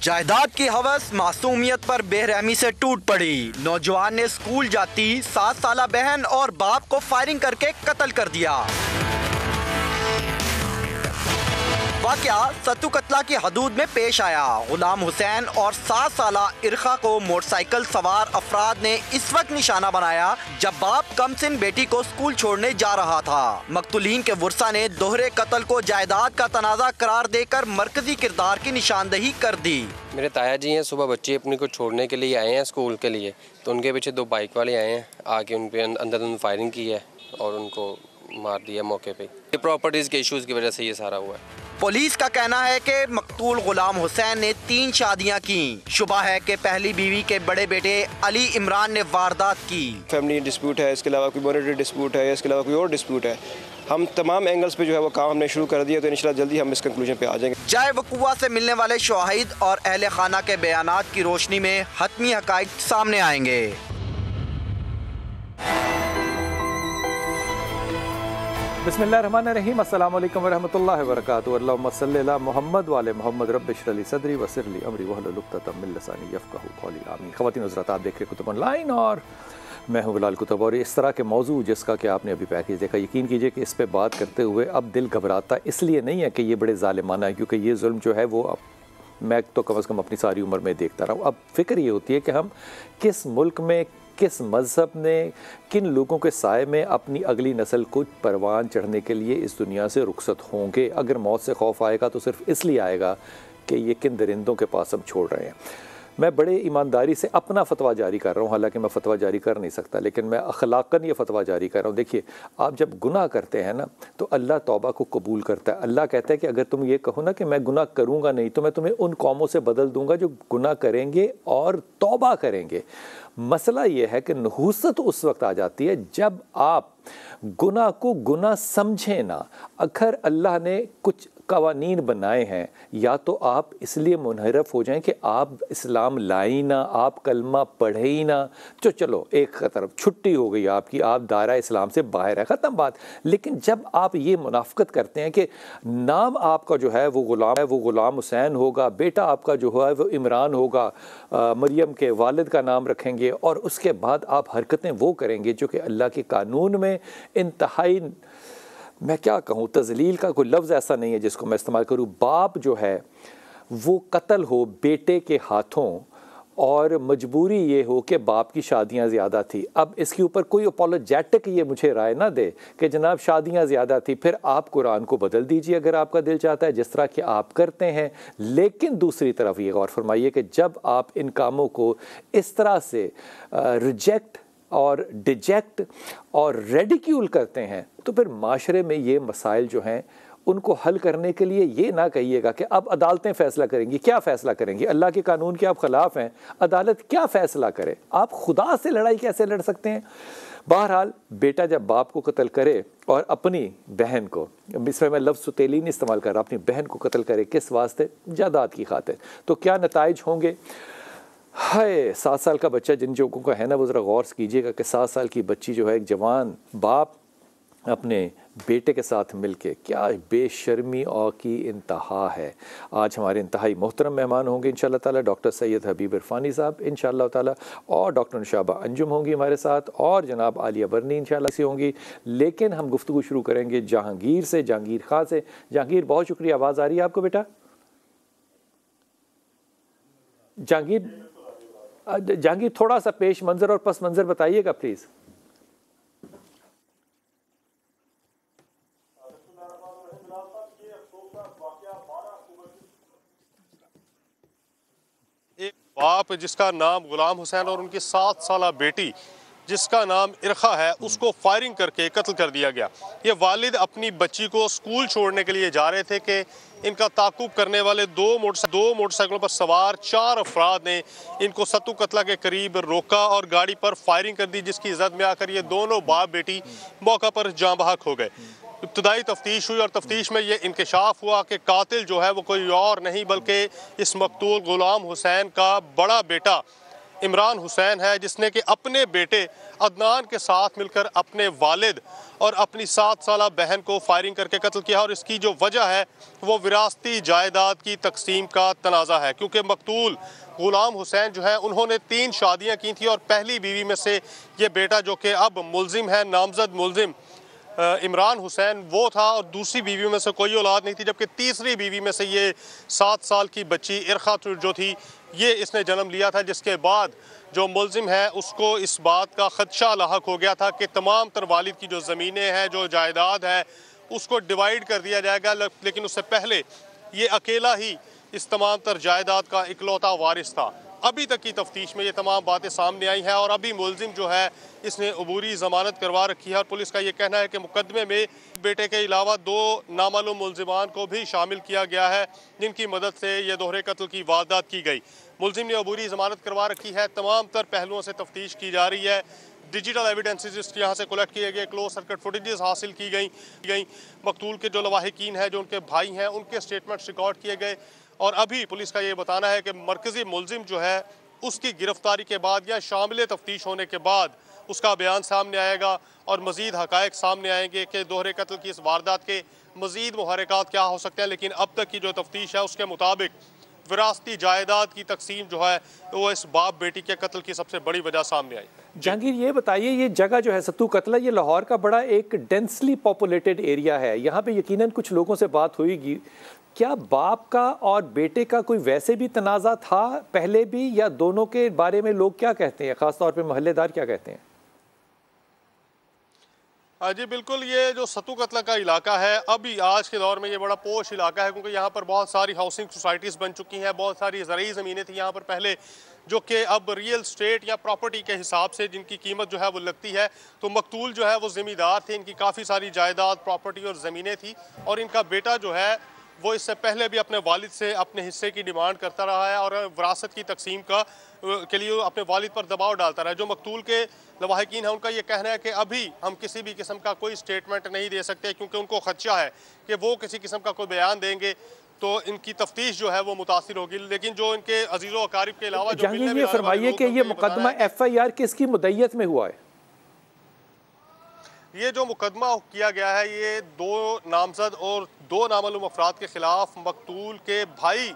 जायदाद की हवस मासूमियत पर बेरहमी से टूट पड़ी। नौजवान ने स्कूल जाती 7 साला बहन और बाप को फायरिंग करके कत्ल कर दिया। वाकया सत्तू कतला की हदूद में पेश आया। गुलाम हुसैन और 7 साला इरखा को मोटरसाइकिल सवार अफराद ने इस वक्त निशाना बनाया जब बाप कमसिन बेटी को स्कूल छोड़ने जा रहा था। मकतूलीन के वर्सा ने दोहरे कत्ल को जायदाद का तनाजा करार देकर मरकजी किरदार की निशानदही कर दी। मेरे ताया जी हैं, सुबह बच्चे अपनी को छोड़ने के लिए आए हैं स्कूल के लिए, तो उनके पीछे 2 बाइक वाले आए हैं, आके उन पे अंदर फायरिंग की है और उनको मार दिया मौके पे। ये प्रॉपर्टीज़ के इश्यूज़ की वजह से ये सारा हुआ है। पुलिस का कहना है कि मकतूल गुलाम हुसैन ने 3 शादियां की। शुबा है कि पहली बीवी के बड़े बेटे अली इमरान ने वारदात की। फैमिली डिस्प्यूट है, इसके अलावा कोई मॉनेटरी डिस्प्यूट है, इसके अलावा कोई और डिस्प्यूट है। हम तमाम एंगल्स पे जो है वो काम हमने शुरू कर दिया, तो इंशाल्लाह जल्दी हम इस कंक्लूजन पे आ जाएंगे। जाए वक़ुआ से मिलने वाले शवाहिद और अहले खाना के बयानात की रोशनी में हतमी हकाइक सामने आएंगे। बिस्मिल्लाहिर्रहमानिर्रहीम, अस्सलाम वालेकुम वरहमतुल्लाहि वबरकातुहू। अल्लाहुम्मा सल्लि अला मोहम्मद व आले मोहम्मद, रब्बि इश्रह ली सदरी वयस्सिर ली अमरी वहलुल उक़दतम मिन लिसानी यफ़क़हू क़ौली, आमीन। ख़वातीन हज़रात, आप देख रहे कुतुब ऑनलाइन और मैं हूँ बिलाल कुतुब। और इस तरह के मौजू जिसका कि आपने अभी पैकेज देखा, यकीन कीजिए कि इस पर बात करते हुए अब दिल घबराता इसलिए नहीं है कि ये बड़े ज़ालिमाना है, क्योंकि ये जुल्म जो है वो अब मैं तो कम से कम अपनी सारी उम्र में देखता रहा हूँ। अब फ़िक्र ये होती है कि हम किस मुल्क में, किस मज़हब ने, किन लोगों के साए में अपनी अगली नस्ल को परवान चढ़ने के लिए इस दुनिया से रुखसत होंगे। अगर मौत से खौफ आएगा तो सिर्फ इसलिए आएगा कि ये किन दरिंदों के पास हम छोड़ रहे हैं। मैं बड़े ईमानदारी से अपना फतवा जारी कर रहा हूँ, हालांकि मैं फतवा जारी कर नहीं सकता, लेकिन मैं अखलाकन ये फतवा जारी कर रहा हूँ। देखिए, आप जब गुनाह करते हैं ना तो अल्लाह तौबा को कबूल करता है। अल्लाह कहता है कि अगर तुम ये कहो ना कि मैं गुनाह करूँगा नहीं, तो मैं तुम्हें उन कौमों से बदल दूँगा जो गुनाह करेंगे और तौबा करेंगे। मसला ये है कि नहूसत उस वक्त आ जाती है जब आप गुनाह को गुनाह समझें ना। अगर अल्लाह ने कुछ कवानीन बनाए हैं, या तो आप इसलिए मुनहरफ हो जाएं कि आप इस्लाम लाई ना, आप कलमा पढ़े ही ना, तो चलो एक तरफ छुट्टी हो गई आपकी, आप दायरा इस्लाम से बाहर है, ख़त्म बात। लेकिन जब आप ये मुनाफिकत करते हैं कि नाम आपका जो है वो ग़ुलाम है, वो ग़ुलाम हुसैन होगा, बेटा आपका जो है वो इमरान होगा, मरियम के वालिद का नाम रखेंगे, और उसके बाद आप हरकतें वो करेंगे जो कि अल्लाह के कानून में इंतहाई, मैं क्या कहूँ, तज़लील का कोई लफ्ज़ ऐसा नहीं है जिसको मैं इस्तेमाल करूँ। बाप जो है वो कत्ल हो बेटे के हाथों और मजबूरी ये हो कि बाप की शादियां ज़्यादा थी। अब इसके ऊपर कोई अपोलोजेटिक ये मुझे राय ना दे कि जनाब शादियां ज़्यादा थी, फिर आप कुरान को बदल दीजिए अगर आपका दिल चाहता है, जिस तरह कि आप करते हैं। लेकिन दूसरी तरफ ये गौर फरमाइए कि जब आप इन कामों को इस तरह से रिजेक्ट और डिजेक्ट और रेडिक्यूल करते हैं, तो फिर माशरे में ये मसाइल जो हैं उनको हल करने के लिए ये ना कहिएगा कि अब अदालतें फ़ैसला करेंगी। क्या फ़ैसला करेंगी? अल्लाह के कानून के आप ख़िलाफ़ हैं, अदालत क्या फ़ैसला करे? आप खुदा से लड़ाई कैसे लड़ सकते हैं? बहरहाल, बेटा जब बाप को कत्ल करे और अपनी बहन को, इसमें मैं लफ्ज़ सुतेली नहीं इस्तेमाल कर रहा, अपनी बहन को कत्ल करे, किस वास्ते? जायदाद की खातिर। तो क्या नताइज होंगे? हाय, 7 साल का बच्चा जिन लोगों का है ना, वो ज़रा गौर से कीजिएगा कि 7 साल की बच्ची जो है, एक जवान बाप अपने बेटे के साथ मिलके, क्या बेशर्मी और की इंतहा है। आज हमारे इंतहाई मोहतरम मेहमान होंगे इंशाअल्लाह ताला डॉक्टर सैयद हबीब इरफानी साहब इंशाअल्लाह ताला, और डॉक्टर नुशाबा अंजुम होंगी हमारे साथ, और जनाब आलिया बरनी इंशाअल्लाह से होंगी। लेकिन हम गुफ्तगू शुरू करेंगे जहांगीर से, जहांगीर खां से। जहांगीर, बहुत शुक्रिया। आवाज़ आ रही है आपको बेटा? जहांगीर थोड़ा सा पेश मंजर और पस मंजर बताइएगा प्लीज़। एक बाप जिसका नाम गुलाम हुसैन और उनकी 7 साला बेटी जिसका नाम इरखा है, उसको फायरिंग करके कत्ल कर दिया गया। ये वालिद अपनी बच्ची को स्कूल छोड़ने के लिए जा रहे थे कि इनका ताकुब करने वाले दो मोटरसाइकिलों पर सवार 4 अफराद ने इनको सत्तू कतला के करीब रोका और गाड़ी पर फायरिंग कर दी, जिसकी जद में आकर ये दोनों बाप बेटी मौका पर जाँ बहक हो गए। इब्तदाई तफ्तीश हुई और तफ्तीश में ये इंकशाफ हुआ कि कातिल जो है वो कोई और नहीं बल्कि इस मकतूल गुलाम हुसैन का बड़ा बेटा इमरान हुसैन है, जिसने कि अपने बेटे अदनान के साथ मिलकर अपने वालिद और अपनी 7 साला बहन को फायरिंग करके कत्ल किया। और इसकी जो वजह है वो विरासती जायदाद की तकसीम का तनाज़ा है, क्योंकि मकतूल गुलाम हुसैन जो है उन्होंने 3 शादियां की थी और पहली बीवी में से ये बेटा जो कि अब मुलजिम है, नामजद मुलजिम इमरान हुसैन वो था, और दूसरी बीवी में से कोई औलाद नहीं थी, जबकि तीसरी बीवी में से ये 7 साल की बच्ची इरखा जो थी ये इसने जन्म लिया था, जिसके बाद जो मुलजिम है उसको इस बात का खदशा लाहक हो गया था कि तमाम तर वालिद की जो ज़मीनें हैं, जो जायदाद है, उसको डिवाइड कर दिया जाएगा। लेकिन उससे पहले ये अकेला ही इस तमाम तर जायदाद का इकलौता वारिस था। अभी तक की तफ्तीश में ये तमाम बातें सामने आई हैं और अभी मुलजिम जो है इसने अबूरी ज़मानत करवा रखी है। और पुलिस का ये कहना है कि मुकदमे में बेटे के अलावा 2 नामालूम मुलजिमान को भी शामिल किया गया है, जिनकी मदद से ये दोहरे कत्ल की वारदात की गई। मुलजिम ने अबूरी ज़मानत करवा रखी है। तमाम तर पहलुओं से तफ्तीश की जा रही है। डिजिटल एविडेंसेस यहाँ से कलेक्ट किए गए, क्लोज सर्किट फुटेजेस हासिल की गई। मकतूल के जो लवाहिकीन हैं, जो उनके भाई हैं, उनके स्टेटमेंट्स रिकॉर्ड किए गए। और अभी पुलिस का ये बताना है कि मरकज़ी मुलजिम जो है उसकी गिरफ्तारी के बाद या शामिल तफ्तीश होने के बाद उसका बयान सामने आएगा और मज़ीद हक़ाइक़ सामने आएंगे कि दोहरे कत्ल की इस वारदात के मज़ीद मुहर्रिकात क्या हो सकते हैं। लेकिन अब तक की जो तफ्तीश है उसके मुताबिक विरासती जायदाद की तकसीम जो है वो इस बाप बेटी के कत्ल की सबसे बड़ी वजह सामने आई। जहांगीर, ये बताइए, ये जगह जो है सत्तू कतला, ये लाहौर का बड़ा एक डेंसली पॉपुलेटेड एरिया है, यहाँ पे यकीनन कुछ लोगों से बात हुईगी। क्या बाप का और बेटे का कोई वैसे भी तनाज़ा था पहले भी, या दोनों के बारे में लोग क्या कहते हैं, ख़ास तौर पे मोहल्लेदार क्या कहते हैं? जी बिल्कुल, ये जो सत्तू कतला का इलाका है अभी आज के दौर में ये बड़ा पोश इलाका है, क्योंकि यहाँ पर बहुत सारी हाउसिंग सोसाइटीज़ बन चुकी हैं, बहुत सारी ज़रूरी ज़मीनें थी यहाँ पर पहले, जो कि अब रियल स्टेट या प्रॉपर्टी के हिसाब से जिनकी कीमत जो है वो लगती है। तो मकतूल जो है वो ज़मींदार थे, इनकी काफ़ी सारी जायदाद, प्रॉपर्टी और ज़मीनें थी, और इनका बेटा जो है वो इससे पहले भी अपने वालिद से अपने हिस्से की डिमांड करता रहा है और विरासत की तकसीम के लिए अपने वालिद पर दबाव डालता रहा है। जो मकतूल के लवाहिकीन है उनका ये कहना है कि अभी हम किसी भी किस्म का कोई स्टेटमेंट नहीं दे सकते, क्योंकि उनको खदशा है कि वो किसी किस्म का कोई बयान देंगे तो इनकी तफ्तीश जो है वो मुतासिर होगी। लेकिन जो इनके अजीज़ो अकारिब के अलावा जो ये फरमाइए कि ये मुकदमा FIR किसकी मुद्दईयत में हुआ है? ये जो मुकदमा किया गया है ये 2 नामजद और 2 नामालूम अफराद के खिलाफ मकतूल के भाई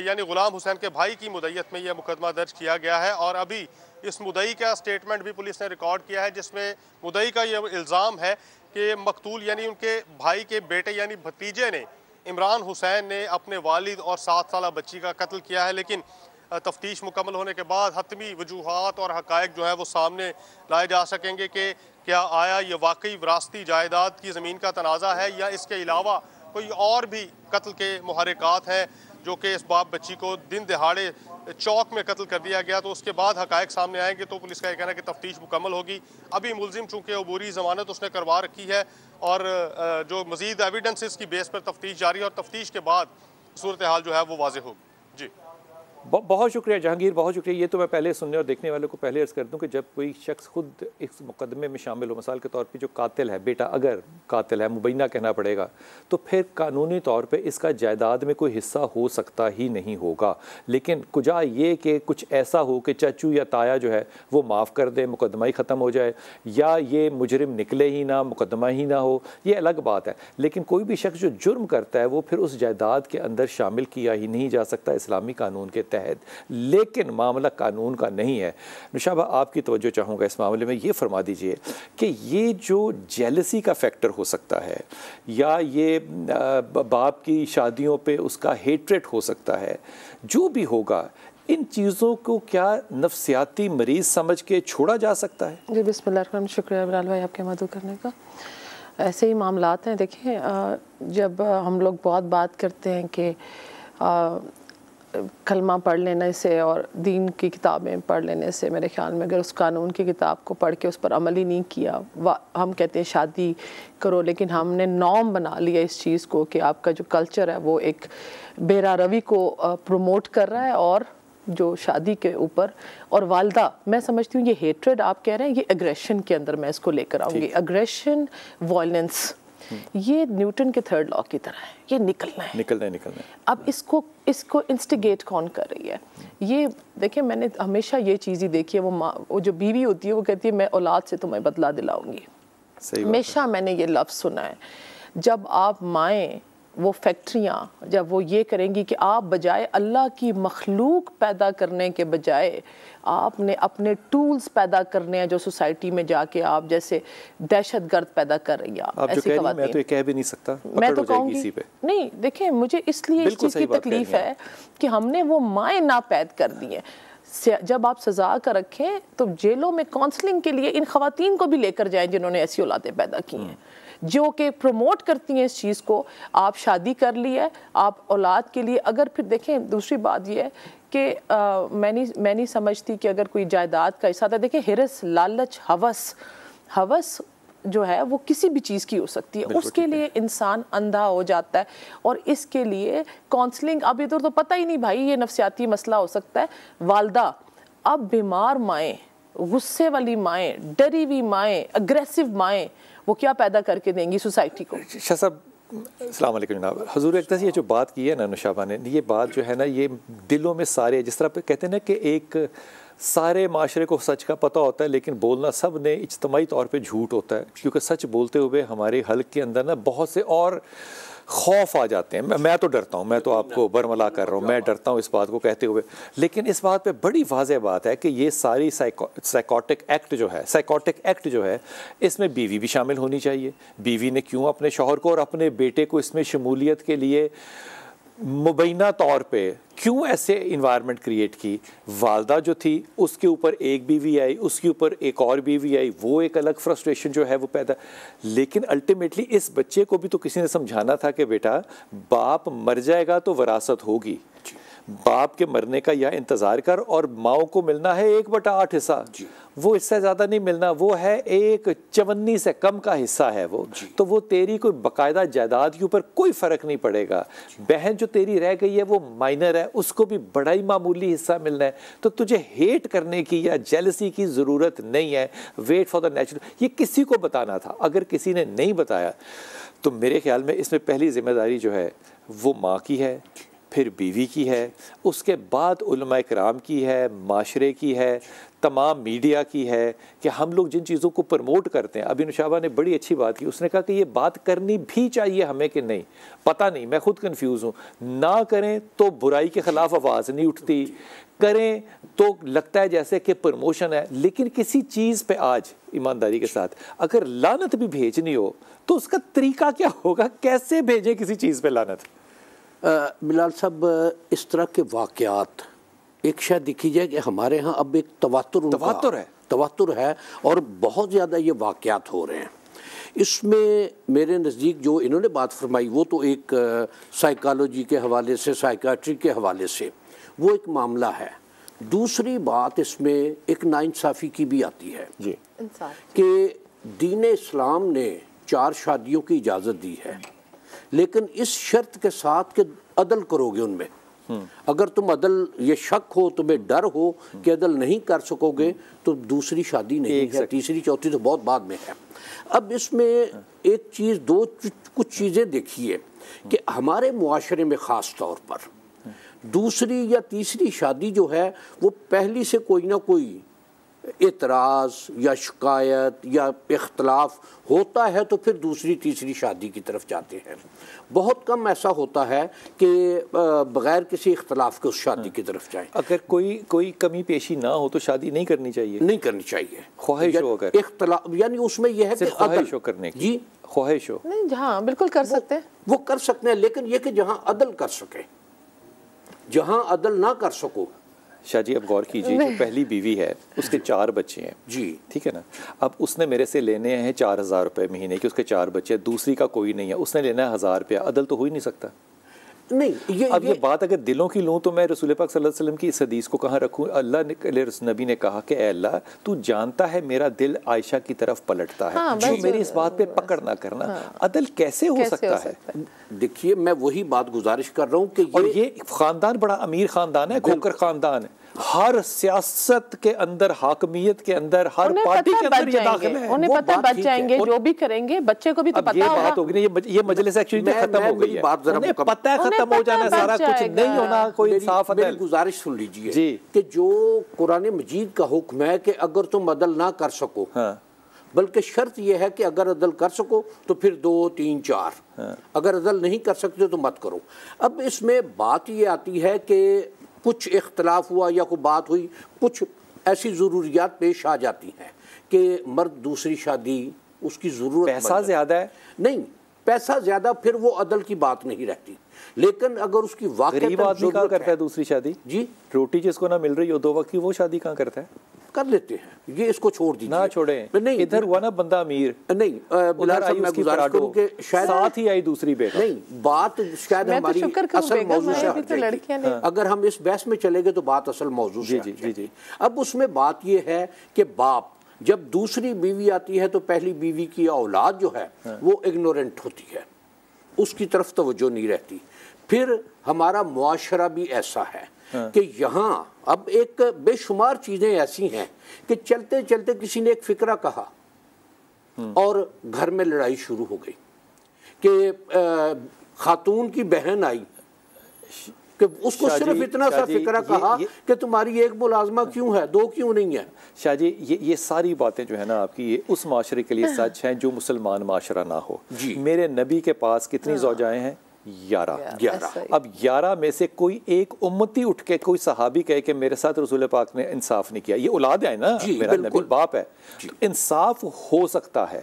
यानी गुलाम हुसैन के भाई की मुद्दईयत में यह मुकदमा दर्ज किया गया है। और अभी इस मुद्दई का स्टेटमेंट भी पुलिस ने रिकॉर्ड किया है, जिसमें मुद्दई का ये इल्ज़ाम है कि मकतूल यानी उनके भाई के बेटे यानी भतीजे ने, इमरान हुसैन ने अपने वालिद और 7 साला बच्ची का कत्ल किया है। लेकिन तफ्तीश मुकम्मल होने के बाद हतमी वजूहात और हक़ाइक़ जो है वो सामने लाए जा सकेंगे कि क्या आया ये वाकई विरासती जायदाद की ज़मीन का तनाज़ा है या इसके अलावा कोई और भी कत्ल के मुहर्रिकात हैं जो कि इस बाप बच्ची को दिन दिहाड़े चौक में कत्ल कर दिया गया। तो उसके बाद हक़ाइक़ सामने आएंगे तो पुलिस का ये कहना है कि तफ्तीश मुकम्मल होगी। अभी मुलजिम चूँकि अबूरी ज़मानत उसने करवा रखी है और जो मज़ीद एविडेंसेस की बेस पर तफ्तीश जारी है और तफ्तीश के बाद सूरत हाल जो है वो वाज़ेह होगी। जी बहुत शुक्रिया जहांगीर, बहुत शुक्रिया। ये तो मैं पहले सुनने और देखने वालों को पहले अर्ज़ कर दूं कि जब कोई शख्स खुद इस मुकदमे में शामिल हो, मिसाल के तौर पे जो कातिल है, बेटा अगर कातिल है, मुबैना कहना पड़ेगा, तो फिर कानूनी तौर पे इसका जायदाद में कोई हिस्सा हो सकता ही नहीं होगा। लेकिन कुजा ये कि कुछ ऐसा हो कि चाचू या ताया जो है वो माफ़ कर दे, मुकदमा ही ख़त्म हो जाए, या ये मुजरिम निकले ही ना, मुकदमा ही ना हो, ये अलग बात है। लेकिन कोई भी शख्स जो जुर्म करता है वो फिर उस जायदाद के अंदर शामिल किया ही नहीं जा सकता इस्लामी कानून के तहत। लेकिन मामला कानून का नहीं है। नुशाबा, आपकी तवज्जो चाहूँगा इस मामले में, ये फरमा दीजिए कि ये जो जेलसी का फैक्टर हो सकता है या ये बाप की शादियों पे उसका हेट्रेट हो सकता है, जो भी होगा, इन चीज़ों को क्या नफ्सियाती मरीज़ समझ के छोड़ा जा सकता है? जी बिस्मिल्लाह, शुक्रिया बिलाल भाई आपके मदद करने का। ऐसे ही मामलात हैं। देखिए, जब हम लोग बहुत बात करते हैं कि कलमा पढ़ लेने से और दीन की किताबें पढ़ लेने से, मेरे ख्याल में अगर उस कानून की किताब को पढ़ के उस पर अमल ही नहीं किया, हम कहते हैं शादी करो, लेकिन हमने नॉर्म बना लिया इस चीज़ को कि आपका जो कल्चर है वो एक बेरा रवी को प्रमोट कर रहा है और जो शादी के ऊपर। और वालदा, मैं समझती हूँ ये हेट्रेड आप कह रहे हैं, ये एग्रेशन के अंदर मैं इसको लेकर आऊँगी। एग्रेशन, वायलेंस ये न्यूटन के थर्ड लॉ की तरह है, ये निकलना है। अब इसको इंस्टिगेट कौन कर रही है? ये देखिए, मैंने हमेशा ये चीज़ ही देखी है, वो जो बीवी होती है वो कहती है मैं औलाद से तुम्हें बदला दिलाऊंगी। हमेशा मैंने ये लफ्ज़ सुना है। जब आप माएँ वो फैक्ट्रियाँ जब वो ये करेंगी कि आप बजाय अल्लाह की मखलूक पैदा करने के बजाय आपने अपने टूल्स पैदा करने हैं, जो सोसाइटी में जाके आप जैसे दहशतगर्द पैदा कर रही हैं आप ऐसी ख़वातीन। मैं तो ये कह भी नहीं सकता, मैं तो कहूँगी इसी पे। नहीं, देखें, मुझे इसलिए इस चीज़ की तकलीफ है कि हमने वो माएँ नापैद कर दी हैं। जब आप सजा का रखें तो जेलों में काउंसलिंग के लिए इन ख़वातीन को भी लेकर जाएं जिन्होंने ऐसी औलादें पैदा की हैं, जो कि प्रमोट करती हैं इस चीज़ को। आप शादी कर ली है, आप औलाद के लिए, अगर फिर देखें दूसरी बात ये है कि मैं नहीं समझती कि अगर कोई जायदाद का हिस्सा था, देखिए हिरस, लालच, हवस जो है वो किसी भी चीज़ की हो सकती है, उसके लिए इंसान अंधा हो जाता है। और इसके लिए काउंसलिंग, अब इधर तो पता ही नहीं भाई ये नफ्सियाती मसला हो सकता है। वालदा, अब बीमार माएँ, गुस्से वाली माएँ, डरी हुई माएँ, अग्रेसिव माएँ, वो क्या पैदा करके देंगी सोसाइटी को? शाह साहब अस्सलाम वालेकुम जनाब। हुजूर अक़दस ये जो बात की है ना नुशाबा ने, ये बात जो है ना ये दिलों में सारे, जिस तरह कहते हैं ना कि एक सारे माशरे को सच का पता होता है लेकिन बोलना सब ने इज्तमाई तौर पे झूठ होता है, क्योंकि सच बोलते हुए हमारे हल्क के अंदर ना बहुत से और खौफ आ जाते हैं। मैं तो डरता हूँ, मैं तो आपको बरमला कर रहा हूँ, मैं डरता हूँ इस बात को कहते हुए। लेकिन इस बात पे बड़ी वाज़ेह बात है कि ये सारी साइकोटिक एक्ट जो है इसमें बीवी भी शामिल होनी चाहिए। बीवी ने क्यों अपने शौहर को और अपने बेटे को इसमें शमूलियत के लिए मुबैना तौर पे क्यों ऐसे इन्वायरमेंट क्रिएट की? वालदा जो थी उसके ऊपर एक बीवी आई, उसके ऊपर एक और बीवी आई, वो एक अलग फ्रस्ट्रेशन जो है वो पैदा। लेकिन अल्टीमेटली इस बच्चे को भी तो किसी ने समझाना था कि बेटा बाप मर जाएगा तो विरासत होगी, बाप के मरने का या इंतज़ार कर, और माओ को मिलना है 1/8 हिस्सा, वो इससे ज़्यादा नहीं मिलना, वो है 1/54 से कम का हिस्सा है वो, तो वो तेरी कोई बाकायदा जायदाद के ऊपर कोई फ़र्क नहीं पड़ेगा। बहन जो तेरी रह गई है वो माइनर है, उसको भी बड़ा ही मामूली हिस्सा मिलना है, तो तुझे हेट करने की या जेलसी की ज़रूरत नहीं है। वेट फॉर द नेचुरल, ये किसी को बताना था। अगर किसी ने नहीं बताया तो मेरे ख्याल में इसमें पहली जिम्मेदारी जो है वो माँ की है, फिर बीवी की है, उसके बाद उलमा इकराम की है, माशरे की है, तमाम मीडिया की है कि हम लोग जिन चीज़ों को प्रमोट करते हैं। अभी नुशाबा ने बड़ी अच्छी बात की, उसने कहा कि ये बात करनी भी चाहिए हमें कि नहीं, पता नहीं, मैं खुद कंफ्यूज हूँ। ना करें तो बुराई के ख़िलाफ़ आवाज़ नहीं उठती, करें तो लगता है जैसे कि प्रमोशन है। लेकिन किसी चीज़ पे आज ईमानदारी के साथ अगर लानत भी भेजनी हो तो उसका तरीका क्या होगा? कैसे भेजें किसी चीज़ पे लानत? बिलाल साहब, इस तरह के वाक़यात एक शायद देखी जाए कि हमारे यहाँ अब एक तवातुर है और बहुत ज़्यादा ये वाक़यात हो रहे हैं। इसमें मेरे नज़दीक जो इन्होंने बात फरमाई वो तो एक साइकोलॉजी के हवाले से, साइकियाट्री के हवाले से वो एक मामला है। दूसरी बात इसमें एक नाइंसाफ़ी की भी आती है जी, कि दीन इस्लाम ने 4 शादियों की इजाज़त दी है, लेकिन इस शर्त के साथ कि अदल करोगे उनमें। अगर तुम अदल, ये शक हो, तुम्हें डर हो कि अदल नहीं कर सकोगे तो दूसरी शादी नहीं है, तीसरी चौथी तो बहुत बाद में है। अब इसमें एक चीज़, कुछ चीज़ें देखिए कि हमारे मुआशरे में ख़ास तौर पर दूसरी या तीसरी शादी जो है वो पहली से कोई ना कोई एतराज़ या शिकायत या इख्तलाफ होता है तो फिर दूसरी तीसरी शादी की तरफ जाते हैं। बहुत कम ऐसा होता है कि बग़ैर किसी इख्तलाफ के उस शादी की तरफ जाएं। अगर कोई कमी पेशी ना हो तो शादी नहीं करनी चाहिए, नहीं करनी चाहिए। ख्वाहिश हो, अगर इख्तलाफ यानी उसमें यह है कि ख्वाहिश हो करने की, जी ख्वाहिश हो, नहीं, हाँ बिल्कुल कर सकते हैं, वो कर सकते हैं, लेकिन ये कि जहाँ अदल कर सके, जहाँ अदल ना कर सको। शाह जी, अब गौर कीजिए, जो पहली बीवी है उसके 4 बच्चे हैं जी, ठीक है ना। अब उसने मेरे से लेने हैं 4000 रुपये महीने के, उसके 4 बच्चे, दूसरी का कोई नहीं है, उसने लेना है 1000 रुपया, अदल तो हो ही नहीं सकता। नहीं अब ये बात अगर दिलों की लूँ तो मैं रसूल पाक सल्लल्लाहु अलैहि वसल्लम की इस हदीस को कहाँ रखूँ? अल्लाह ने, नबी ने कहा कि ए अल्लाह तू जानता है मेरा दिल आयशा की तरफ पलटता है, जो मेरी इस बात पे पकड़ ना करना। अदल कैसे हो सकता है? देखिए मैं वही बात गुजारिश कर रहा हूँ कि और ये खानदान बड़ा अमीर खानदान है, खोकर खानदान है, हर सियासत के अंदर, हाकमियत के अंदर, हर पार्टी के अंदर ये दाखिल है। उन्हें पता बच जाएंगे, जो भी करेंगे बच्चे को भी तो पता होगा। ये बात होगी ना, ये मजलिस एक्चुअली खत्म हो गई है, उन्हें पता है खत्म हो जाना सारा कुछ, नहीं होना कोई इंसाफ। मेरी गुजारिश सुन लीजिए कि जो कुरान मजीद का हुक्म है कि अगर तुम अदल ना कर सको, बल्कि शर्त यह है कि अगर अदल कर सको तो फिर 2 3 4, अगर अदल नहीं कर सकते तो मत करो। अब इसमें बात ये आती है कि कुछ इख्तलाफ हुआ या कोई बात हुई, कुछ ऐसी ज़रूरियात पेश आ जाती हैं कि मर्द दूसरी शादी उसकी ज़रूरत, पैसा ज़्यादा है, नहीं पैसा ज़्यादा, फिर वो अदल की बात नहीं रहती। लेकिन अगर उसकी गरीब आदमी कहाँ करता है दूसरी शादी? जी, रोटी जिसको ना मिल रही हो 2 वक्त की, वो शादी कहाँ करता है? कर लेते हैं, ये इसको छोड़ दीजिए। ना छोड़ें, नहीं इधर हुआ ना बंदा अमीर, नहीं बिलाल साहब मैं गुजारिश करूं कि शायद साथ ही आई दूसरी बेटा, नहीं बात शायद हमारी असल मौजू से हट जाएगी। अगर हम इस बहस में चले गए तो बात असल मौजू से हट जाएगी। अब उसमें बात ये है कि बाप जब दूसरी बीवी आती है तो पहली बीवी की औलाद जो है वो इग्नोरेंट होती है, उसकी तरफ तवज्जो नहीं रहती। फिर हमारा मुआशरा भी ऐसा है कि यहाँ अब एक बेशुमार चीज़ें ऐसी हैं कि चलते चलते किसी ने एक फिक्रा कहा और घर में लड़ाई शुरू हो गई कि खातून की बहन आई कि उसको सिर्फ इतना सा फिक्रा कहा कि तुम्हारी एक मुलाजमा क्यों है, 2 क्यों नहीं है। शाह जी ये सारी बातें जो है ना आपकी, ये उस माशरे के लिए सच हैं जो मुसलमान माशरा ना हो। मेरे नबी के पास कितनी ज़ौजाएं हैं? 11। अब 11 में से कोई एक उम्मती उठ के कोई सहाबी कहे कि मेरे साथ रसूल पाक ने इंसाफ नहीं किया, ये औलाद है ना, मेरा नबी बाप है, तो इंसाफ हो सकता है,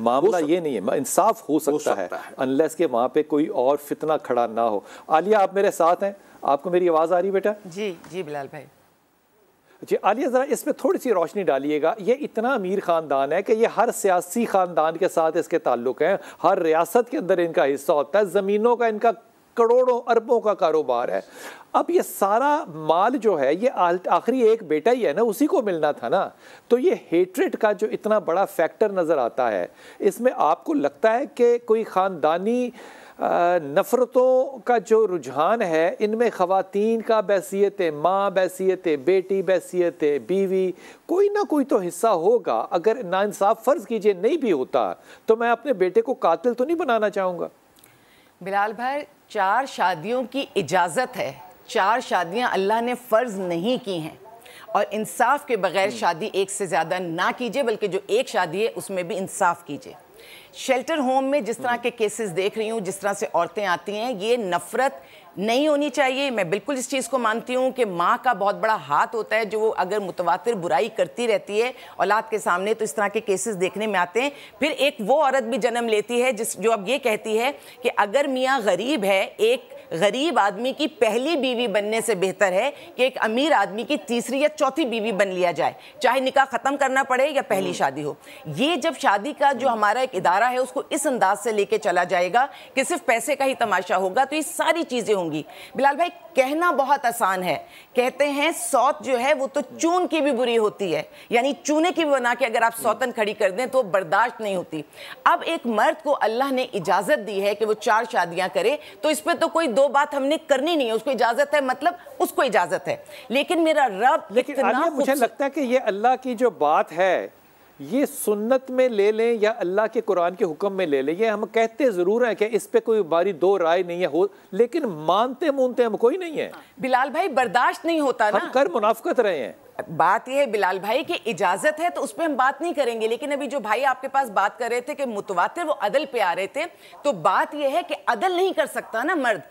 मामला ये नहीं है, इंसाफ हो सकता है अनलेस के वहाँ पे कोई और फितना खड़ा ना हो। आलिया आप मेरे साथ हैं, आपको मेरी आवाज़ आ रही बेटा? जी जी बिलाल भाई। जी आलिया ज़रा इस पर थोड़ी सी रोशनी डालिएगा। ये इतना अमीर ख़ानदान है कि ये हर सियासी ख़ानदान के साथ इसके ताल्लुक़ हैं, हर रियासत के अंदर इनका हिस्सा होता है, ज़मीनों का इनका करोड़ों अरबों का कारोबार है। अब ये सारा माल जो है ये आखिरी एक बेटा ही है ना, उसी को मिलना था ना। तो ये हेट्रेड का जो इतना बड़ा फैक्टर नज़र आता है, इसमें आपको लगता है कि कोई ख़ानदानी नफ़रतों का जो रुझान है, इनमें ख़वातीन का बैसियत माँ, बैसियत बेटी, बैसियत बीवी, कोई ना कोई तो हिस्सा होगा। अगर नाइंसाफ़ फ़र्ज़ कीजिए नहीं भी होता तो मैं अपने बेटे को कातिल तो नहीं बनाना चाहूँगा। बिलाल भाई 4 शादियों की इजाज़त है, 4 शादियाँ अल्लाह ने फ़र्ज़ नहीं की हैं, और इंसाफ के बगैर शादी एक से ज़्यादा ना कीजिए, बल्कि जो एक शादी है उसमें भी इंसाफ कीजिए। शेल्टर होम में जिस तरह के केसेस देख रही हूँ, जिस तरह से औरतें आती हैं, ये नफ़रत नहीं होनी चाहिए। मैं बिल्कुल इस चीज़ को मानती हूँ कि माँ का बहुत बड़ा हाथ होता है, जो वो अगर मुतवातिर बुराई करती रहती है औलाद के सामने, तो इस तरह के केसेस देखने में आते हैं। फिर एक वो औरत भी जन्म लेती है जो अब ये कहती है कि अगर मियाँ गरीब है, एक गरीब आदमी की पहली बीवी बनने से बेहतर है कि एक अमीर आदमी की तीसरी या चौथी बीवी बन लिया जाए, चाहे निकाह ख़त्म करना पड़े या पहली शादी हो। ये जब शादी का जो हमारा एक इदारा है उसको इस अंदाज से लेके चला जाएगा कि सिर्फ पैसे का ही तमाशा होगा, तो ये सारी चीज़ें होंगी। बिलाल भाई कहना बहुत आसान है, कहते हैं सौत जो है वो तो चून की भी बुरी होती है, यानी चूने की भी बना के अगर आप सौतन खड़ी कर दें तो बर्दाश्त नहीं होती। अब एक मर्द को अल्लाह ने इजाज़त दी है कि वो 4 शादियां करे, तो इस पर तो कोई 2 बात हमने करनी नहीं है, उसको इजाज़त है, मतलब उसको इजाज़त है। लेकिन मेरा रब, लेकिन मुझे लगता है कि ये अल्लाह की जो बात है ये सुन्नत में ले लें या अल्लाह के कुरान के हुक्म में ले लें, ये हम कहते ज़रूर हैं कि इस पे कोई हमारी 2 राय नहीं है, लेकिन मानते मूनते हम कोई नहीं है। बिलाल भाई बर्दाश्त नहीं होता ना, हम कर मुनाफकत रहे हैं। बात यह है बिलाल भाई कि इजाजत है तो उस पर हम बात नहीं करेंगे, लेकिन अभी जो भाई आपके पास बात कर रहे थे कि मुतवातिर वो अदल पे आ रहे थे, तो बात यह है कि अदल नहीं कर सकता ना मर्द।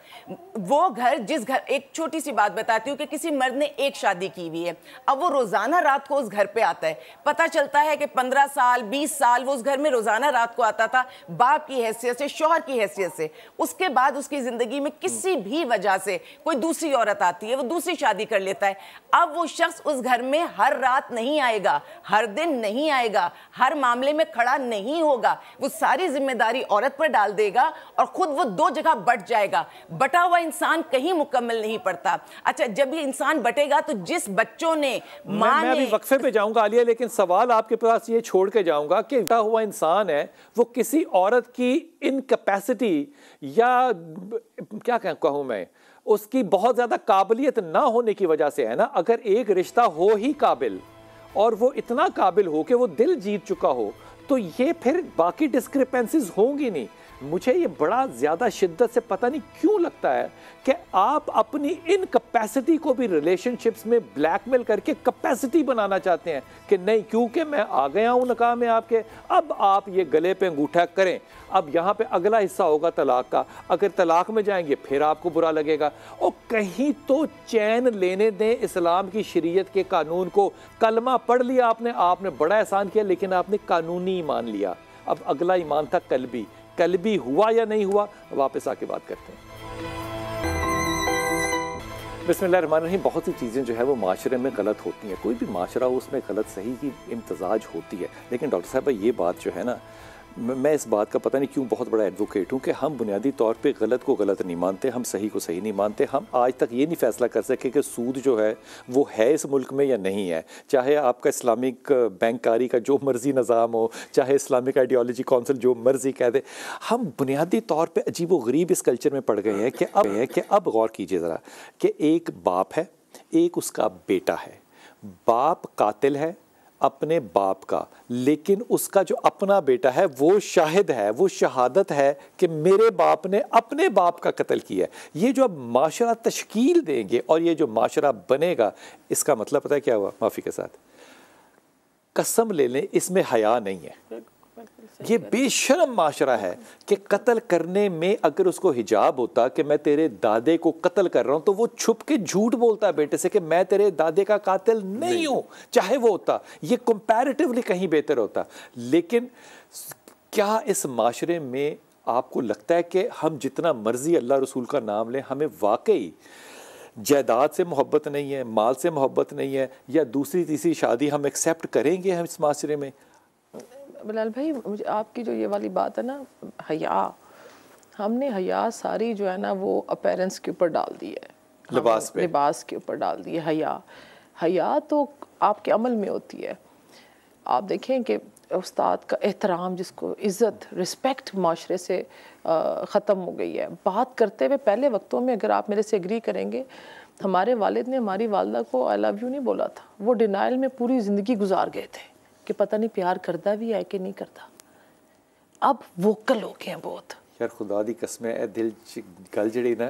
वो घर जिस घर, एक छोटी सी बात बताती हूँ कि किसी मर्द ने एक शादी की हुई है, अब वो रोजाना रात को उस घर पे आता है, पता चलता है कि 15 साल 20 साल वो उस घर में रोजाना रात को आता था, बाप की हैसियत से, शौहर की हैसियत से। उसके बाद उसकी जिंदगी में किसी भी वजह से कोई दूसरी औरत आती है, वो दूसरी शादी कर लेता है, अब वो शख्स उस घर में हर रात नहीं आएगा, हर दिन नहीं आएगा, हर मामले में खड़ा नहीं होगा। वो सारी जिम्मेदारी औरत पर डाल देगा और खुद वो दो जगह बट जाएगा। बटा हुआ इंसान कहीं मुकम्मल नहीं पड़ता। अच्छा, जब ये इंसान बटेगा तो जिस बच्चों ने मैं अभी वक्फे पे जाऊंगा आलिया, लेकिन सवाल आपके पास ये छोड़ के जाऊंगा कि बटा हुआ इंसान है वो किसी औरत की इनकैपेसिटी या क्या कहूं मैं, उसकी बहुत ज्यादा काबिलियत ना होने की वजह से है ना। अगर एक रिश्ता हो ही काबिल और वो इतना काबिल हो कि वो दिल जीत चुका हो, तो ये फिर बाकी डिस्क्रिपेंसीज होंगी नहीं। मुझे ये बड़ा ज़्यादा शिद्दत से पता नहीं क्यों लगता है कि आप अपनी इन कैपेसिटी को भी रिलेशनशिप्स में ब्लैकमेल करके कैपेसिटी बनाना चाहते हैं कि नहीं, क्योंकि मैं आ गया हूँ निकाह में आपके, अब आप ये गले पे अंगूठा करें। अब यहाँ पे अगला हिस्सा होगा तलाक का, अगर तलाक में जाएंगे फिर आपको बुरा लगेगा। और कहीं तो चैन लेने दें इस्लाम की शरीयत के कानून को। कलमा पढ़ लिया आपने बड़ा एहसान किया, लेकिन आपने कानूनी ईमान लिया। अब अगला ईमान था कल्बी हुआ या नहीं हुआ, वापस आके बात करते हैं। बिस्मिल्लाहिर्रहमानिर्रहीम। बहुत सी चीज़ें जो है वो माशरे में गलत होती हैं, कोई भी माशरा हो उसमें गलत सही की इम्तजाज होती है। लेकिन डॉक्टर साहब ये बात जो है ना, मैं इस बात का पता नहीं क्यों बहुत बड़ा एडवोकेट हूँ कि हम बुनियादी तौर पे गलत को गलत नहीं मानते, हम सही को सही नहीं मानते। हम आज तक ये नहीं फैसला कर सके कि सूद जो है वो है इस मुल्क में या नहीं है। चाहे आपका इस्लामिक बैंककारी का जो मर्जी निज़ाम हो, चाहे इस्लामिक आइडियोलॉजी काउंसिल जो मर्जी कह दे, हम बुनियादी तौर पर अजीब व गरीब इस कल्चर में पड़ गए हैं कि अब गौर कीजिए ज़रा कि एक बाप है, एक उसका बेटा है। बाप कातिल है अपने बाप का, लेकिन उसका जो अपना बेटा है वो शाहिद है, वो शहादत है कि मेरे बाप ने अपने बाप का कत्ल किया है। ये जो अब माशरा तश्कील देंगे और ये जो माशरा बनेगा, इसका मतलब पता है क्या हुआ? माफ़ी के साथ कसम ले लें, इसमें हया नहीं है। ये बेशर्म माशरा है कि कत्ल करने में अगर उसको हिजाब होता कि मैं तेरे दादे को कत्ल कर रहा हूं, तो वो छुप के झूठ बोलता है बेटे से कि मैं तेरे दादे का कातिल नहीं हूं। चाहे वो होता, ये कंपैरेटिवली कहीं बेहतर होता। लेकिन क्या इस माशरे में आपको लगता है कि हम जितना मर्जी अल्लाह रसूल का नाम लें, हमें वाकई जायदाद से मोहब्बत नहीं है, माल से मोहब्बत नहीं है, या दूसरी तीसरी शादी हम एक्सेप्ट करेंगे हम इस माशरे में? बिलाल भाई, मुझे आपकी जो ये वाली बात है ना, हया, हमने हया सारी जो है ना वो अपीयरेंस के ऊपर डाल दी है, लिबास के ऊपर डाल दी है। हया तो आपके अमल में होती है। आप देखें कि उस्ताद का एहतराम, जिसको इज़्ज़त, रिस्पेक्ट माशरे से ख़त्म हो गई है। बात करते हुए पहले वक्तों में, अगर आप मेरे से एग्री करेंगे, हमारे वालिद ने हमारी वालदा को आई लव यू नहीं बोला था। वो डिनाइल में पूरी ज़िंदगी गुजार गए थे कि पता नहीं प्यार करता भी है कि नहीं करता। अब वोकल हो गए हैं बहुत। यार खुदा दी कसम है, दिल गल जड़ी ना,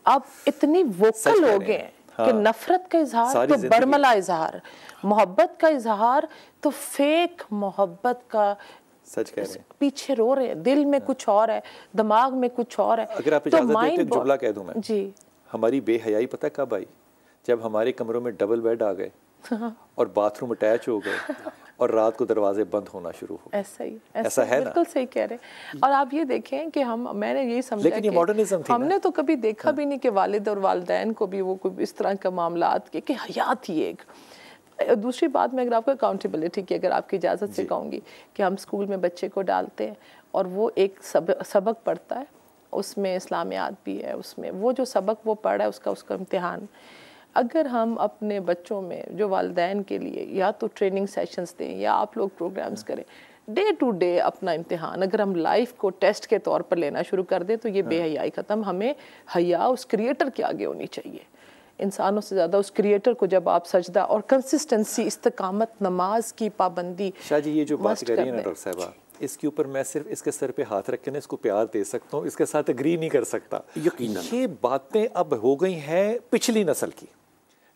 अब इतनी वोकल हो गए हैं कि नफरत का इजहार तो बरमला इजहार, मोहब्बत का इजहार तो फेक मोहब्बत का। सच कह रहे हैं, पीछे रो रहे हैं, दिल में कुछ और है, दिमाग में कुछ और है। अगर आप इजाजत देते हैं जुमला कह दूं मैं जी। हमारी बेहयाई पता कब आई? जब हमारे कमरों में डबल बेड आ गए और बाथरूम अटैच हो गए और रात को दरवाजे बंद होना शुरू हो गए। ऐसा है ना? बिल्कुल सही कह रहे हैं। और आप ये देखें कि मैंने यही समझा कि मॉडर्निज्म थी, हमने तो कभी देखा भी नहीं कि वालिद और वालिदैन को भी वो कोई इस तरह का मामलात के कि हया थी एक। दूसरी बात मैं अगर आपको अकाउंटेबिलिटी की अगर आपकी इजाज़त से कहूँगी कि हम स्कूल में बच्चे को डालते हैं और वो एक सबक पढ़ता है, उसमें इस्लामियात भी है, उसमें वो जो सबक वो पढ़ा है उसका इम्तिहान। अगर हम अपने बच्चों में जो वालिदैन के लिए या तो ट्रेनिंग सेशंस दें या आप लोग प्रोग्राम्स करें, डे टू डे अपना इम्तिहान अगर हम लाइफ को टेस्ट के तौर पर लेना शुरू कर दें, तो ये बेहयाई ख़त्म। हमें हया उस क्रिएटर के आगे होनी चाहिए, इंसानों से ज़्यादा उस क्रिएटर को। जब आप सजदा और कंसिस्टेंसी, इस्तकामत, नमाज की पाबंदी। शाह जी, ये जो बात कर रही है ना डॉक्टर साहबा, इसके ऊपर मैं सिर्फ इसके सर पे हाथ रख के ना इसको प्यार दे सकता हूँ, इसके साथ एग्री नहीं कर सकता। ये बातें अब हो गई हैं पिछली नस्ल की,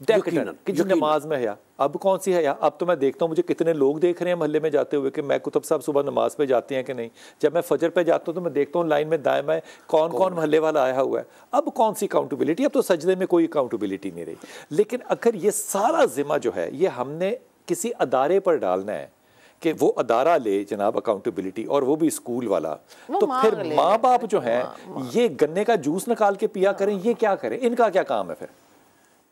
कि जो नमाज में है। अब कौन सी है? अब तो मैं देखता हूँ, मुझे कितने लोग देख रहे हैं मोहल्ले में जाते हुए कि मैं कुतुब साहब सुबह नमाज पे जाते हैं कि नहीं। जब मैं फजर पे जाता हूँ तो मैं देखता हूँ लाइन में दाएं बाएं कौन कौन मोहल्ले वाला आया हुआ है। अब कौन सी अकाउंटेबिलिटी? अब तो सजदे में कोई अकाउंटेबिलिटी नहीं रही। लेकिन अगर ये सारा जिम्मा जो है ये हमने किसी अदारे पर डालना है कि वो अदारा ले जनाब अकाउंटेबिलिटी, और वो भी स्कूल वाला, तो फिर माँ बाप जो हैं ये गन्ने का जूस निकाल के पिया करें, ये क्या करें? इनका क्या काम है फिर?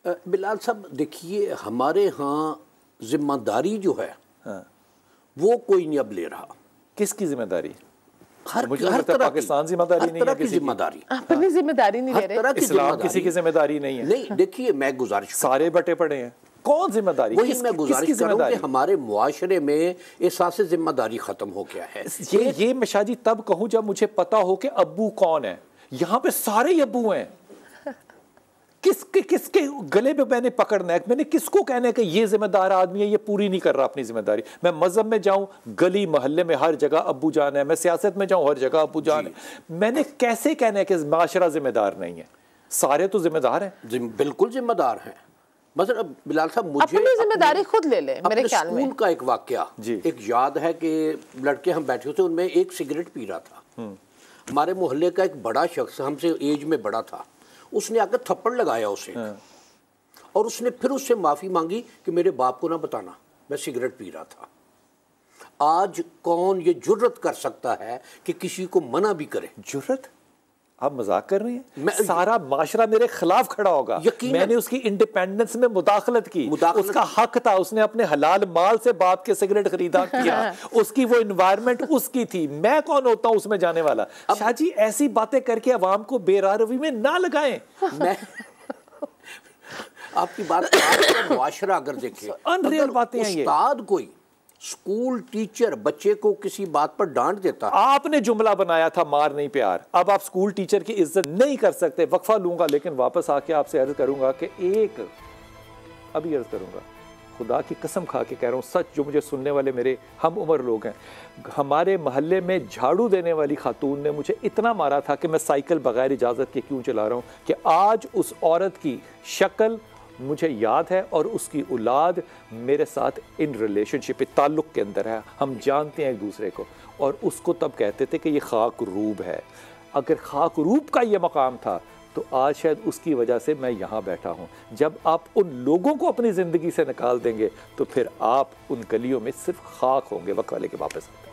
बिलाल साहब देखिए, हमारे यहाँ जिम्मेदारी जो है वो कोई नहीं अब ले रहा। किसकी जिम्मेदारी? हर पाकिस्तान जिम्मेदारी नहीं है, की जिम्मेदारी, अपनी जिम्मेदारी नहीं ले रहे। इस्लाम किसी की जिम्मेदारी नहीं है। नहीं, देखिए मैं गुजारिश, सारे बटे पड़े हैं, कौन जिम्मेदारी? वही मैं गुजारिश कर रहा हूं कि हमारे मुआशरे में एहसास जिम्मेदारी खत्म हो गया है। ये मैं शाजी तब कहूं जब मुझे पता हो कि अब्बू कौन है। यहाँ पे सारे ही अब्बू हैं। किसके गले पे मैंने पकड़ना है? मैंने किसको कहना है कि ये जिम्मेदार आदमी है, ये पूरी नहीं कर रहा अपनी जिम्मेदारी? मैं मजहब में जाऊं, गली मोहल्ले में हर जगह अब्बू जान है। मैं सियासत में जाऊं, हर जगह अब्बू जान है। मैंने कैसे कहना है कि माशरा जिम्मेदार नहीं है? सारे तो जिम्मेदार हैं, बिल्कुल जिम्मेदार हैं। मतलब बिलाल साहब, मुझे अपनी जिम्मेदारी खुद ले ले। मेरे ख्याल में स्कूल का एक वाकया एक याद है कि लड़के हम बैठे थे, उनमें एक सिगरेट पी रहा था। हमारे मोहल्ले का एक बड़ा शख्स, हमसे एज में बड़ा था, उसने आकर थप्पड़ लगाया उसे और उसने फिर उससे माफ़ी मांगी कि मेरे बाप को ना बताना, मैं सिगरेट पी रहा था। आज कौन ये जुर्रत कर सकता है कि किसी को मना भी करे? जुर्रत? आप मजाक कर रहे हैं? सारा माशरा मेरे खिलाफ खड़ा होगा। मैंने उसकी इंडिपेंडेंस में मुदाखलत की, उसका हक था, उसने अपने हलाल माल से बाप के सिगरेट खरीदा किया, उसकी वो एनवायरनमेंट उसकी थी। मैं कौन होता हूं उसमें जाने वाला? शाहजी ऐसी बातें करके अवाम को बेरारवी में ना लगाएं। मैं आपकी बात, मुआशरा अगर देखें, अनरियल बातें हैं ये। उस्ताद कोई स्कूल टीचर बच्चे को किसी बात पर डांट देता, आपने जुमला बनाया था मार नहीं प्यार, अब आप स्कूल टीचर की इज्जत नहीं कर सकते। वक्फा लूंगा, लेकिन वापस आके आपसे अर्ज करूंगा कि अभी अर्ज करूंगा, खुदा की कसम खा के कह रहा हूं, सच, जो मुझे सुनने वाले मेरे हम उम्र लोग हैं, हमारे मोहल्ले में झाड़ू देने वाली खातून ने मुझे इतना मारा था कि मैं साइकिल बगैर इजाजत के क्यों चला रहा हूं, कि आज उस औरत की शक्ल मुझे याद है और उसकी औलाद मेरे साथ इन रिलेशनशिप, ताल्लुक़ के अंदर है। हम जानते हैं एक दूसरे को, और उसको तब कहते थे कि ये खाक रूब है। अगर खाक रूब का ये मकाम था तो आज शायद उसकी वजह से मैं यहाँ बैठा हूँ। जब आप उन लोगों को अपनी ज़िंदगी से निकाल देंगे तो फिर आप उन गलियों में सिर्फ खाक होंगे। वक्त वाले के वापस आते हैं।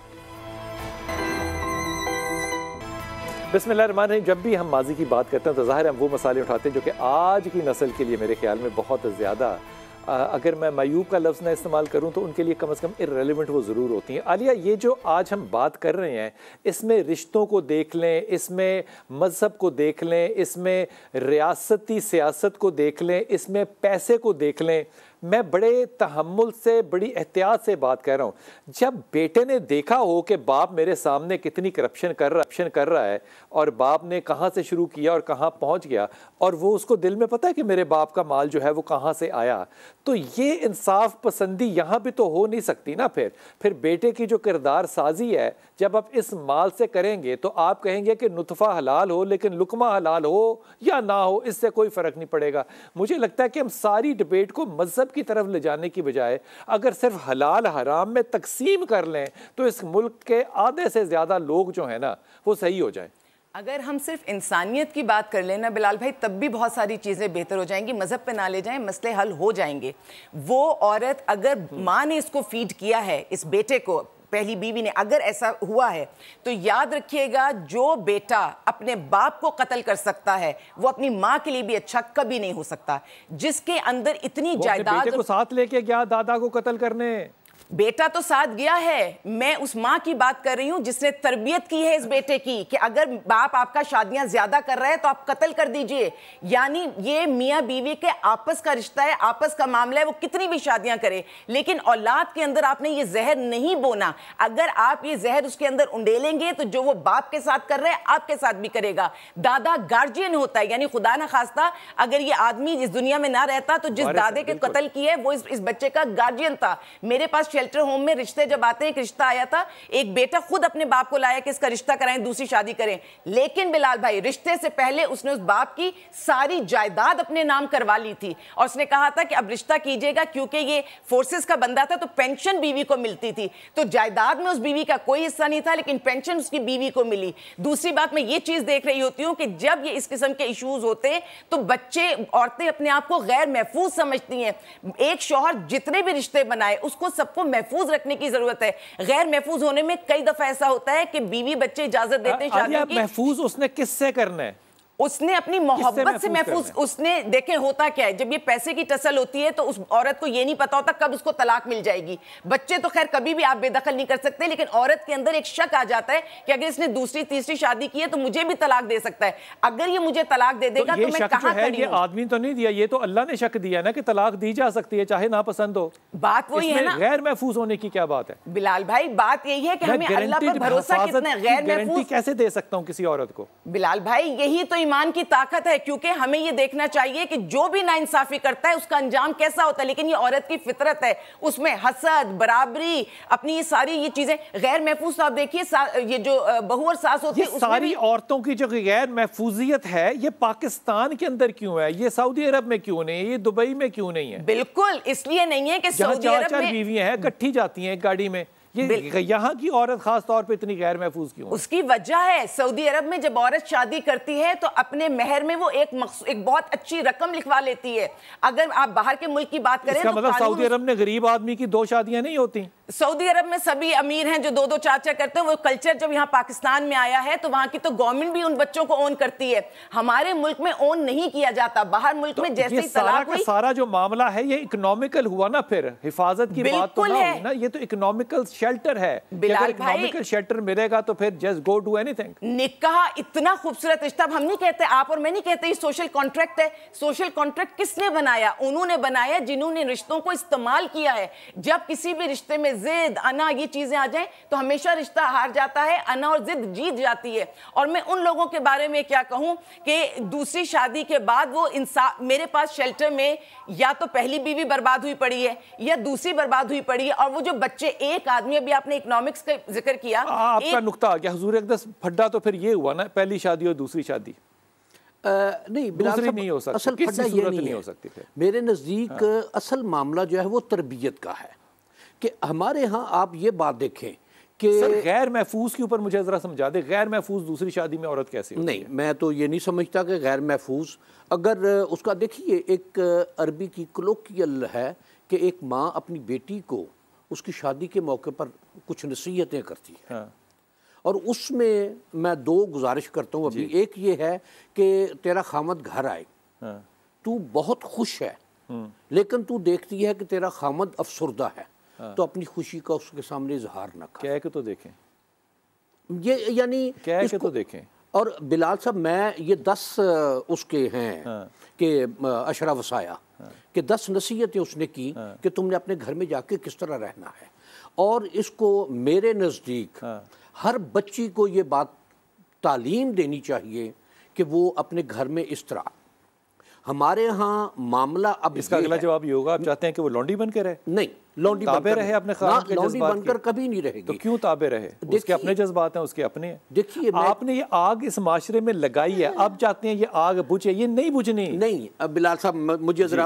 बिस्मिल्लाहिर्रहमानिर्रहीम। जब भी हम माजी की बात करते हैं तो ज़ाहिर हम वो मसाले उठाते हैं जो कि आज की नस्ल के लिए मेरे ख्याल में बहुत ज़्यादा, अगर मैं मायूब का लफ्ज़ ना इस्तेमाल करूं तो उनके लिए कम से कम इर्रेलेवेंट वो ज़रूर होती हैं। आलिया, ये जो आज हम बात कर रहे हैं, इसमें रिश्तों को देख लें, इसमें मज़हब को देख लें, इसमें रियासती सियासत को देख लें, इसमें पैसे को देख लें, मैं बड़े तहम्मुल से, बड़ी एहतियात से बात कर रहा हूँ। जब बेटे ने देखा हो कि बाप मेरे सामने कितनी करप्शन कर रहा है और बाप ने कहाँ से शुरू किया और कहाँ पहुँच गया, और वो उसको दिल में पता है कि मेरे बाप का माल जो है वो कहाँ से आया, तो ये इंसाफ पसंदी यहाँ भी तो हो नहीं सकती ना। फिर बेटे की जो किरदार साजी है, जब आप इस माल से करेंगे तो आप कहेंगे कि नुतफ़ा हलाल हो लेकिन लुकमा हलाल हो या ना हो, इससे कोई फ़र्क नहीं पड़ेगा। मुझे लगता है कि हम सारी डिबेट को मज़हब की तरफ ले जाने की बजाय अगर सिर्फ हलाल हराम में तकसीम कर लें तो इस मुल्क के आधे से ज़्यादा लोग जो है ना वो सही हो जाए। अगर हम सिर्फ इंसानियत की बात कर लेना बिलाल भाई, तब भी बहुत सारी चीज़ें बेहतर हो जाएंगी। मज़हब पे ना ले जाएं, मसले हल हो जाएंगे। वो औरत, अगर माँ ने इसको फीड किया है, इस बेटे को, पहली बीवी ने, अगर ऐसा हुआ है तो याद रखिएगा, जो बेटा अपने बाप को कत्ल कर सकता है वो अपनी माँ के लिए भी अच्छा कभी नहीं हो सकता। जिसके अंदर इतनी जायदाद, बेटे को साथ लेके गया दादा को कत्ल करने, बेटा तो साथ गया है। मैं उस माँ की बात कर रही हूँ जिसने तरबियत की है इस बेटे की कि अगर बाप आपका शादियां ज्यादा कर रहा है तो आप कत्ल कर दीजिए। यानी ये मियाँ बीवी के आपस का रिश्ता है, आपस का मामला है, वो कितनी भी शादियां करे, लेकिन औलाद के अंदर आपने ये जहर नहीं बोना। अगर आप ये जहर उसके अंदर उंडेलेंगे तो जो वो बाप के साथ कर रहे हैं आपके साथ भी करेगा। दादा गार्जियन होता है, यानी खुदा ना खास्ता अगर ये आदमी इस दुनिया में ना रहता तो जिस दादे के कत्ल किए वो इस बच्चे का गार्जियन था। मेरे पास शेल्टर होम में रिश्ते जब आते हैं, एक रिश्ता आया था, एक बेटा खुद अपने बाप को लाया कि इसका रिश्ता कराएं, दूसरी शादी करें, लेकिन बिलाल भाई रिश्ते से पहले उसने उस बाप की सारी जायदाद अपने नाम करवा ली थी और उसने कहा था कि अब रिश्ता कीजिएगा, क्योंकि ये फोर्सेस का बंदा था तो पेंशन बीवी को मिलती थी, तो जायदाद में उस बीवी का कोई हिस्सा नहीं था लेकिन पेंशन उसकी बीवी को मिली। दूसरी बात मैं ये चीज देख रही होती हूँ कि जब ये इस किस्म के इश्यूज होते हैं तो बच्चे, औरतें अपने आप को गैर महफूज समझती हैं। एक शौहर जितने भी रिश्ते बनाए उसको सबको महफूज रखने की जरूरत है। गैर महफूज होने में कई दफा ऐसा होता है कि बीवी बच्चे इजाजत देते हैं शादी की। महफूज उसने किससे करना है? उसने अपनी मोहब्बत से महफूज, उसने देखे होता क्या है, जब ये पैसे की टसल होती है तो उस औरत को ये नहीं पता होता कब उसको तलाक मिल जाएगी। बच्चे तो खैर कभी भी आप बेदखल नहीं कर सकते, लेकिन औरत के अंदर एक शक आ जाता है कि अगर इसने दूसरी तीसरी शादी की है तो मुझे भी तलाक दे सकता है, अगर ये मुझे तलाक दे देगा तो मैं कहां खड़ी हूं। आदमी तो नहीं दिया, ये तो अल्लाह ने शक दिया ना कि तलाक दी जा सकती है चाहे ना पसंद हो। बात वही है ना, गैर महफूज होने की क्या बात है बिलाल भाई? बात यही है कि हमें अल्लाह पर भरोसा कितना, गैर महफूज कैसे दे सकता हूं किसी औरत को? बिलाल भाई यही तो ईमान की ताकत है, क्योंकि हमें ये देखना चाहिए कि जो भी नाइंसाफी करता है उसका अंजाम कैसा होता है, लेकिन ये औरत की फितरत है, उसमें हसद, बराबरी, अपनी ये सारी ये चीजें गैर महफूज। आप देखिए ये जो बहू और सास होती है, सारी औरतों की जो गैर महफूजियत है ये पाकिस्तान के अंदर क्यों है, ये सऊदी अरब में क्यों नहीं है, ये दुबई में क्यों नहीं है? बिल्कुल इसलिए नहीं है कि सऊदी अरब में बीवियां हैं इकट्ठी जाती हैं एक गाड़ी में, ये यहाँ की औरत खास तौर पे इतनी गैर महफूज क्यों है? उसकी वजह है, सऊदी अरब में जब औरत शादी करती है तो अपने मेहर में वो एक बहुत अच्छी रकम लिखवा लेती है। अगर आप बाहर के मुल्क की बात करें तो मतलब सऊदी अरब में गरीब आदमी की 2 शादियां नहीं होती। सऊदी अरब में सभी अमीर हैं जो 2-2 4-4 करते हैं। वो कल्चर जब यहाँ पाकिस्तान में आया है तो वहाँ की तो गवर्नमेंट भी उन बच्चों को ओन करती है, हमारे मुल्क में ओन नहीं किया जाता। बाहर मुल्क में जैसे ही तलाक हुई, सारा जो मामला है ये इकोनॉमिकल हुआ ना, फिर हिफाजत की बात तो ना हुई ना, ये तो इकोनॉमिकल शेल्टर है। बिलाल इकोनॉमिकल शेल्टर मिलेगा तो फिर जस्ट गो डू एनीथिंग। निकाह इतना खूबसूरत रिश्ता, हम नहीं कहते, आप और मैं नहीं कहते, ये सोशल कॉन्ट्रैक्ट है। सोशल कॉन्ट्रैक्ट किसने बनाया? उन्होंने बनाया जिन्होंने रिश्तों को इस्तेमाल किया है। जब किसी भी रिश्ते में जिद, अना, ये चीजें आ जाएं तो हमेशा रिश्ता हार जाता है, अना और जिद जीत जाती है। और मैं उन लोगों के बारे में क्या कहूं कि दूसरी शादी के बाद वो इंसान, मेरे पास शेल्टर में या तो पहली बीवी बर्बाद हुई पड़ी है या दूसरी बर्बाद हुई पड़ी है, और वो जो बच्चे, एक आदमी, अभी आपने इकोनॉमिक्स का जिक्र किया, आपका नुक्ता आ गया हुजूर अक़दस फड्डा, तो फिर ये हुआ ना पहली शादी और दूसरी शादी नहीं, दूसरी नहीं हो सकती, असल फड्डा ये नहीं हो सकती। मेरे नज़दीक असल मामला जो है वो तरबियत का है कि हमारे यहाँ आप ये बात देखें कि गैर महफूज के ऊपर मुझे ज़रा समझा दे, गैर महफूज दूसरी शादी में औरत कैसे होती नहीं है? मैं तो ये नहीं समझता कि गैर महफूज, अगर उसका देखिए एक अरबी की कलोकियल है कि एक माँ अपनी बेटी को उसकी शादी के मौके पर कुछ नसीहतें करती है। हाँ। और उसमें मैं 2 गुजारिश करता हूँ अभी। एक ये है कि तेरा खामद घर आए, हाँ। तू बहुत खुश है, लेकिन तू देखती है कि तेरा खामद अफसुर्दा है, हाँ। तो अपनी खुशी का उसके सामने इजहार ना कर। क्या के तो देखें, ये यानी क्या के तो देखें। और बिलाल साहब, मैं ये 10 उसके हैं, हाँ। कि अशरा वसाया, हाँ। कि 10 नसीहतें उसने की, हाँ। कि तुमने अपने घर में जाके किस तरह रहना है। और इसको मेरे नज़दीक, हाँ। हर बच्ची को ये बात तालीम देनी चाहिए कि वो अपने घर में इस तरह। हमारे यहाँ मामला अब इसका अगला जवाब ये होगा, आप चाहते हैं कि वो लौंडी बन के रहे? नहीं, लौंडी ताबे रहे अपने खामद के जज्बात की। लौंडी बनकर कभी नहीं रहेगी। तो क्यों ताबे रहे? उसके अपने जज्बात हैं, उसके अपने हैं। देखिए, आपने ये आग इस माशरे में लगाई है, अब चाहते हैं ये आग बुझे, ये नहीं बुझनी। नहीं बिलाल साहब, मुझे जरा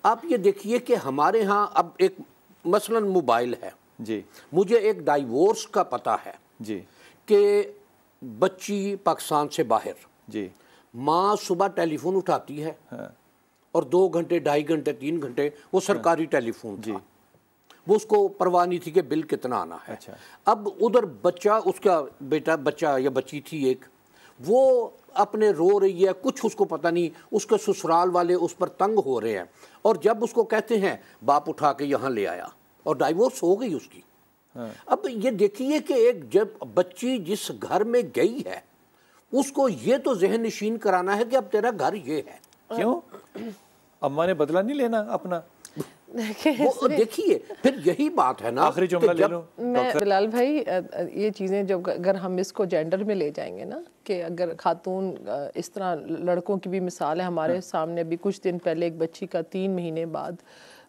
आप ये देखिए कि हमारे यहाँ अब एक मसलन मोबाइल है जी, मुझे एक डाइवोर्स का पता है जी कि बच्ची पाकिस्तान से बाहर जी, माँ सुबह टेलीफोन उठाती है, हाँ। और 2 घंटे 2.5 घंटे 3 घंटे वो सरकारी, हाँ। टेलीफोन जी, वो उसको परवाह नहीं थी कि बिल कितना आना है। अच्छा। अब उधर बच्चा, उसका बेटा, बच्चा या बच्ची थी एक, वो अपने रो रही है, कुछ उसको पता नहीं, उसके ससुराल वाले उस पर तंग हो रहे हैं, और जब उसको कहते हैं बाप उठा के यहाँ ले आया, और डाइवोर्स हो गई उसकी। हाँ। अब ये देखिए कि एक जब बच्ची जिस घर में गई है उसको ये तो ज़हन नशीन कराना है कि अब तेरा घर ये है। क्यों? अम्मा ने बदला नहीं लेना अपना? वो देखिए, फिर यही बात है ना। आखिरी जुमला ले लो। मैं बिलाल भाई, ये चीज़ें जब अगर हम इसको जेंडर में ले जाएंगे ना, कि अगर खातून, इस तरह लड़कों की भी मिसाल है हमारे सामने। अभी कुछ दिन पहले एक बच्ची का 3 महीने बाद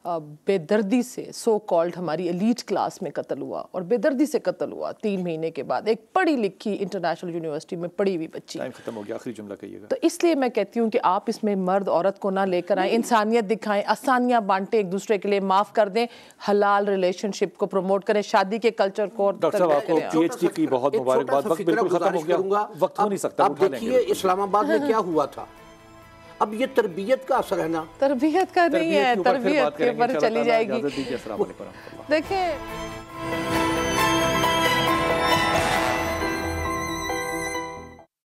बेदर्दी से सो कॉल्ड हमारी एलीट क्लास में कत्ल हुआ, और बेदर्दी से कत्ल हुआ 3 महीने के बाद, एक पढ़ी लिखी इंटरनेशनल यूनिवर्सिटी में पढ़ी हुई बच्ची। टाइम खत्म हो गया, आखिरी जुमला कहिएगा। तो इसलिए मैं कहती हूँ कि आप इसमें मर्द औरत को ना लेकर आए, इंसानियत दिखाएं, आसानियाँ बांटें, एक दूसरे के लिए माफ़ कर दें, हलाल रिलेशनशिप को प्रमोट करें, शादी के कल्चर को। डॉक्टर साहब, आपको PhD की बहुत मुबारकबाद। वक्त बिल्कुल खत्म हो गया, वक्त हो नहीं सकता। अब देखिए इस्लामाबाद में क्या हुआ था। अब ये तरबियत का असर है ना, तरबियत का नहीं है, तरबियत के ऊपर चली जाएगी। इजाज़त दीजिए, अस्सलाम वालेकुम। देखिए।